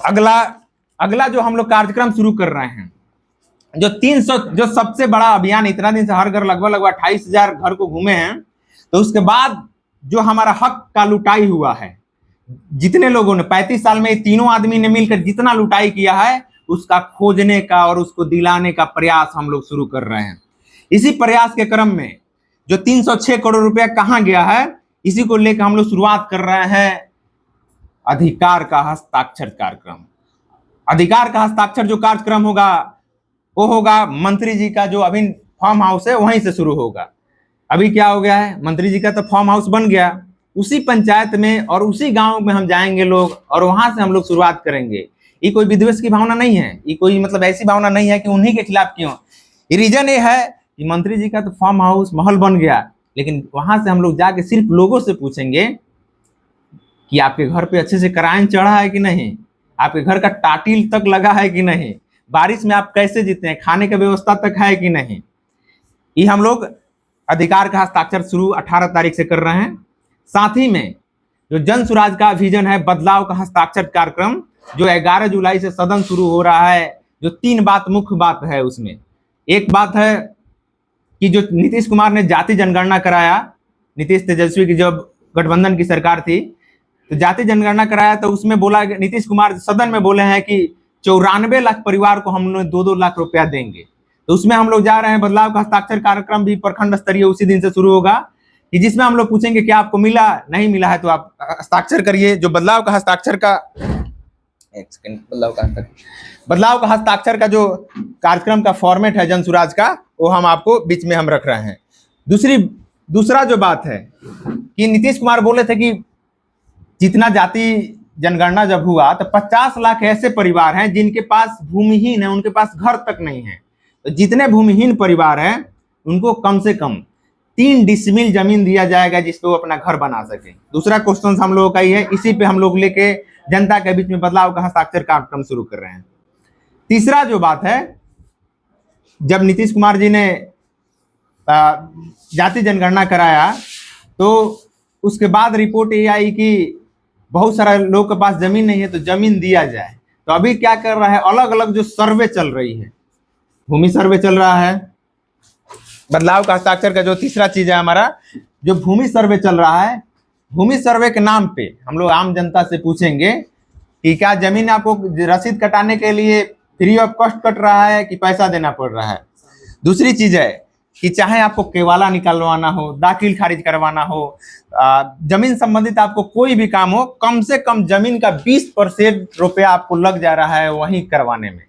अगला अगला जो हम लोग कार्यक्रम शुरू कर रहे हैं, जो 300 जो सबसे बड़ा अभियान, इतना दिन से हर घर लगभग 28,000 घर को घूमे हैं। तो उसके बाद जो हमारा हक का लुटाई हुआ है, जितने लोगों ने 35 साल में तीनों आदमी ने मिलकर जितना लुटाई किया है, उसका खोजने का और उसको दिलाने का प्रयास हम लोग शुरू कर रहे हैं। इसी प्रयास के क्रम में जो 306 करोड़ रुपया कहाँ गया है, इसी को लेकर हम लोग शुरुआत कर रहे हैं अधिकार का हस्ताक्षर कार्यक्रम। अधिकार का हस्ताक्षर जो कार्यक्रम होगा वो होगा मंत्री जी का जो अभी फार्म हाउस है वहीं से शुरू होगा। अभी क्या हो गया है, मंत्री जी का तो फार्म हाउस बन गया, उसी पंचायत में और उसी गांव में हम जाएंगे लोग और वहां से हम लोग शुरुआत करेंगे। ये कोई विद्वेष की भावना नहीं है, ये कोई मतलब ऐसी भावना नहीं है कि उन्हीं के खिलाफ क्यों। ये रीजन ये है कि मंत्री जी का तो फार्म हाउस महल बन गया, लेकिन वहां से हम लोग जाके सिर्फ लोगों से पूछेंगे कि आपके घर पे अच्छे से करायन चढ़ा है कि नहीं, आपके घर का टाटिल तक लगा है कि नहीं, बारिश में आप कैसे जीते हैं, खाने की व्यवस्था तक है कि नहीं। ये हम लोग अधिकार का हस्ताक्षर शुरू 18 तारीख से कर रहे हैं। साथ ही में जो जन सुराज का विजन है बदलाव का हस्ताक्षर कार्यक्रम, जो 11 जुलाई से सदन शुरू हो रहा है, जो 3 बात मुख्य बात है उसमें। एक बात है कि जो नीतीश कुमार ने जाति जनगणना कराया, नीतीश तेजस्वी की जब गठबंधन की सरकार थी तो जाति जनगणना कराया, तो उसमें बोला नीतीश कुमार सदन में बोले हैं कि 94 लाख परिवार को हम लोग 2-2 लाख रुपया देंगे। तो उसमें हम लोग जा रहे हैं। बदलाव का हस्ताक्षर कार्यक्रम भी प्रखंड स्तरीय उसी दिन से शुरू होगा, कि जिसमें हम लोग पूछेंगे कि आपको मिला, नहीं मिला है तो आप हस्ताक्षर करिए। जो बदलाव का हस्ताक्षर का बदलाव का हस्ताक्षर का जो कार्यक्रम का फॉर्मेट है जन सुराज का, वो हम आपको बीच में हम रख रहे हैं। दूसरा जो बात है कि नीतीश कुमार बोले थे कि जितना जाति जनगणना जब हुआ तो 50 लाख ऐसे परिवार हैं जिनके पास भूमिहीन है, उनके पास घर तक नहीं है। तो जितने भूमिहीन परिवार हैं उनको कम से कम 3 डिसमिल जमीन दिया जाएगा जिसपे वो अपना घर बना सके। दूसरा क्वेश्चन हम लोगों का ही है, इसी पे हम लोग लेके जनता के बीच में बदलाव का हस्ताक्षर कार्यक्रम शुरू कर रहे हैं। तीसरा जो बात है, जब नीतीश कुमार जी ने जाति जनगणना कराया तो उसके बाद रिपोर्ट ये आई कि बहुत सारा लोग के पास जमीन नहीं है तो जमीन दिया जाए। तो अभी क्या कर रहा है, अलग अलग जो सर्वे चल रही है, भूमि सर्वे चल रहा है। बदलाव का हस्ताक्षर का जो तीसरा चीज है हमारा, जो भूमि सर्वे चल रहा है, भूमि सर्वे के नाम पे हम लोग आम जनता से पूछेंगे कि क्या जमीन आपको रसीद कटाने के लिए फ्री ऑफ कॉस्ट कट रहा है कि पैसा देना पड़ रहा है। दूसरी चीज है कि चाहे आपको केवाला निकालवाना हो, दाखिल खारिज करवाना हो, जमीन संबंधित आपको कोई भी काम हो, कम से कम जमीन का 20% रुपया आपको लग जा रहा है वहीं करवाने में।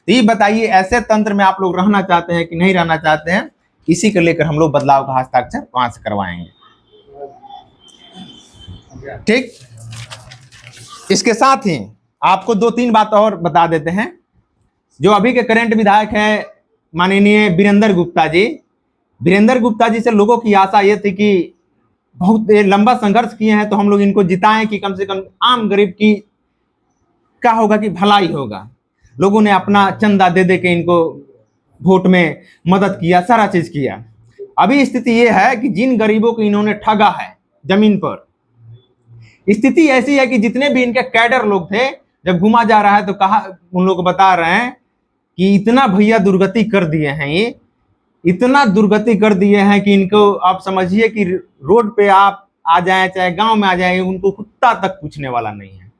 तो ये बताइए, ऐसे तंत्र में आप लोग रहना चाहते हैं कि नहीं रहना चाहते हैं? इसी को लेकर हम लोग बदलाव का हस्ताक्षर वहां से करवाएंगे। ठीक, इसके साथ ही आपको 2-3 बात और बता देते हैं। जो अभी के करंट विधायक हैं माननीय वीरेंद्र गुप्ता जी, वीरेंद्र गुप्ता जी से लोगों की आशा ये थी कि बहुत लंबा संघर्ष किए हैं तो हम लोग इनको जिताएं कि कम से कम आम गरीब की क्या होगा कि भलाई होगा। लोगों ने अपना चंदा दे दे के इनको वोट में मदद किया, सारा चीज किया। अभी स्थिति ये है कि जिन गरीबों को इन्होंने ठगा है जमीन पर, स्थिति ऐसी है कि जितने भी इनके कैडर लोग थे, जब घुमा जा रहा है तो कहा, उन लोग बता रहे हैं कि इतना भैया दुर्गति कर दिए हैं, ये इतना दुर्गति कर दिए हैं कि इनको आप समझिए कि रोड पे आप आ जाए चाहे गांव में आ जाए, उनको कुत्ता तक पूछने वाला नहीं है।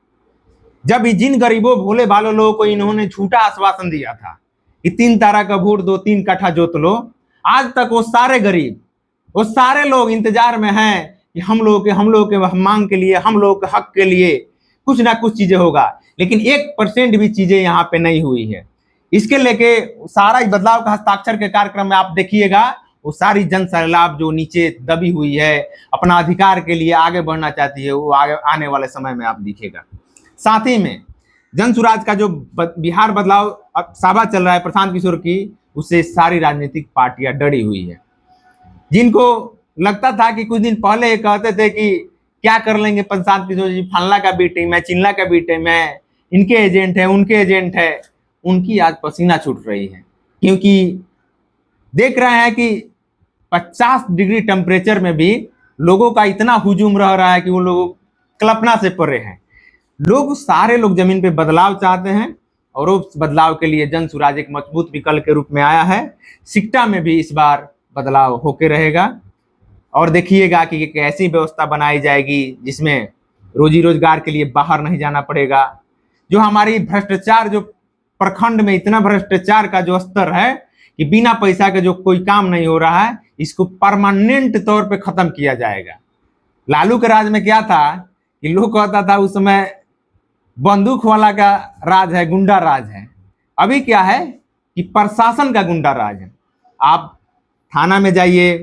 जब जिन गरीबों भोले भाले लोगों को इन्होंने झूठा आश्वासन दिया था कि 3 तारा का वोट दो, 3 कट्ठा जोत लो, आज तक वो सारे गरीब, वो सारे लोग इंतजार में हैं कि हम लोग के मांग के लिए, हम लोग के हक के लिए कुछ ना कुछ चीजें होगा। लेकिन 1% भी चीजें यहाँ पे नहीं हुई है। इसके लेके सारा बदलाव का हस्ताक्षर के कार्यक्रम में आप देखिएगा, वो सारी जन सैलाब जो नीचे दबी हुई है, अपना अधिकार के लिए आगे बढ़ना चाहती है, वो आगे आने वाले समय में आप दिखेगा। साथ ही में जन सुराज का जो बिहार बदलाव सभा चल रहा है प्रशांत किशोर की, उससे सारी राजनीतिक पार्टियां डरी हुई है। जिनको लगता था कि कुछ दिन पहले ये कहते थे कि क्या कर लेंगे प्रशांत किशोर जी, फलना का भी टीम है, चिल्ला का भी टीम है, इनके एजेंट है, उनके एजेंट है, उनकी आज पसीना छूट रही है। क्योंकि देख रहे हैं कि 50 डिग्री टेम्परेचर में भी लोगों का इतना हुजूम रह रहा है कि वो लोग कल्पना से परे हैं। लोग सारे लोग जमीन पे बदलाव चाहते हैं और उस बदलाव के लिए जन सुराज एक मजबूत विकल्प के रूप में आया है। सिक्टा में भी इस बार बदलाव होके रहेगा और देखिएगा कि एक ऐसी व्यवस्था बनाई जाएगी जिसमें रोजी रोजगार के लिए बाहर नहीं जाना पड़ेगा। जो हमारी भ्रष्टाचार, जो प्रखंड में इतना भ्रष्टाचार का जो स्तर है कि बिना पैसा के जो कोई काम नहीं हो रहा है, इसको परमानेंट तौर पे खत्म किया जाएगा। लालू के राज में क्या था कि लोग कहता था उस समय बंदूक वाला का राज है, गुंडा राज है। अभी क्या है कि प्रशासन का गुंडा राज है। आप थाना में जाइए,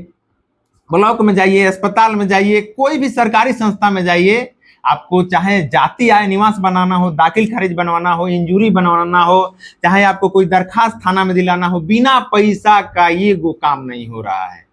ब्लॉक में जाइए, अस्पताल में जाइए, कोई भी सरकारी संस्था में जाइए, आपको चाहे जाति आय निवास बनाना हो, दाखिल खारिज बनवाना हो, इंजूरी बनवाना हो, चाहे आपको कोई दरखास्त थाना में दिलाना हो, बिना पैसा का ये वो काम नहीं हो रहा है।